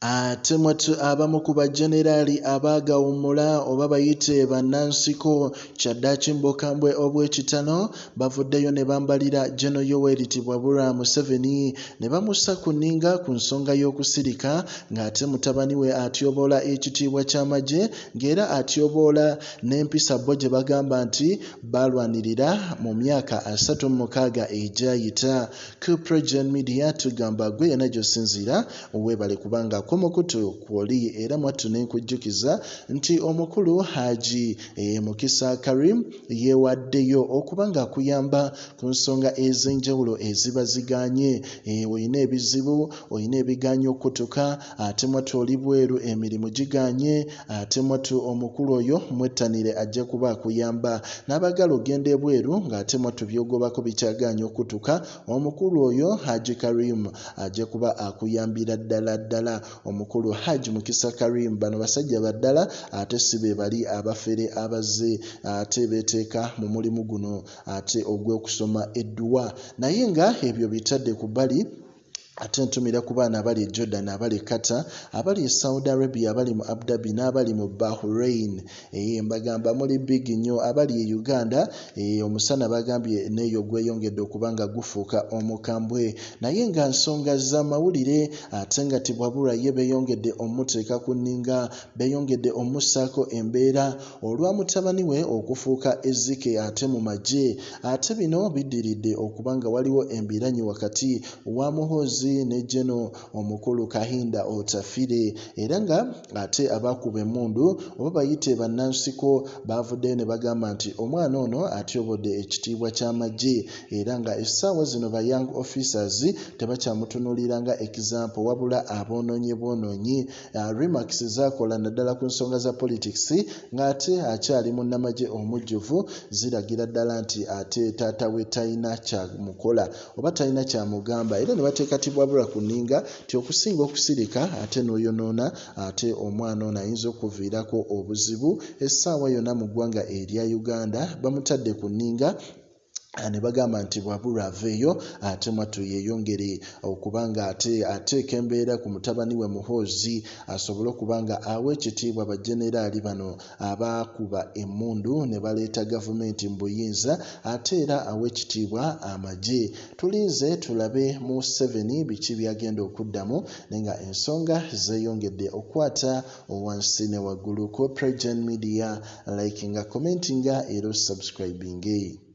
ate mwatu abamu ku bajenerali abaagawummula oba bayite bannansiko kyaddaaki mbokambwe obw'ekitano bavuddeyo ne bambalira Gen. Yoweri Museveni ne bamussa ku nninga ku nsonga y'okusirika ng'ate mutabani we atyoboola ekitiibwa ky'amagye ng'era atyoboola n'empisa bo gye bagamba nti balwanirira mu myaka 36 egyayita. Ku Progen Media tugamba gwe yenna gy'osinziira weebale kubanga komokutu kwoli era mwattu n'enkujjukiza nti omukulu Haji Mukisa Karim yeewaddeyo okuba ng'akuyamba ku nsonga ez'enjawulo eziba ziganye. Olina ebizibu, olina ebiganye okutuka, ate mwattu oli bweru emirimu giganye, ate mwattu omukulu oyo mwettanire ajja kuba akuyamba. N'abagala ogenda ebweru ng'ate mwattu byogobako bikyaganye okutuka, omukulu oyo Haji Karim ajja kuba akuyambira ddala. Omukulu Haji Mukisa Karim bano basajja baddala ate si be bali abafere abazze ate beeteeka mu mulimu guno ate ogw'okusoma edduwa. Naye nga ebyo bitadde ku bbali ate ntumira ku baana abali e Jordan, abali Qatar, abali e Saudi Arabia, abali mu Abu Dhabi n'abali mu Bahrain. Mbagamba muli big nnyo. Abali e Uganda omusana bagambye neeyo gweyongedde okuba nga gufuuka omukambwe. Naye nga nsonga z'amawulire ate nga tibwabulwa ye beeyongedde omuteeka ku nninga, beeyongedde omussaako embeera olwa mutabani we okufuuka ezzike ate mu magye. Ate bino biddiridde okuba nga waliwo embiranyi wakati wa Muhoozi ne Jeno omukulu Kahinda otafire, era nga ate abakuba emmundu oba bayite bannansiko bavuddeyo ne bagamba nti omwana ono atyobodde ekitiibwa ky'amagye, era nga essaawa zino ba young officers tebakyamutunuulira nga example wabula aboonoonyi. Remarks zaakola naddala ku nsonga za politics ng'ate akyali munnamagye omujjuvu ziragira ddala nti ate taata we talina kyamukola oba talina kyamugamba, era ne bateeka tibwabulwa ku nninga ti okusinga okusirika ate n'oyonoona ate omwana ono ayinza okuviirako obuzibu. Essaawa yonna mu ggwanga erya Uganda bamutadde ku nninga ne bagamba nti bwabulwa aveeyo ate mwattu yeeyongere okuba nga ateeka embeera ku mutabani we Muhoozi asobole okuba nga awa ekitiibwa bajenerali bano abaakuba emmundu ne baleeta gavumenti mu buyinza, ate era awa ekitiibwa amagye. Tulinze tulabe Museveni biki byagenda okuddamu, naye nga ensonga zeeyongedde okukwata wansi ne waggulu. Ku Progen Media likinga, commentinga era subscribinge.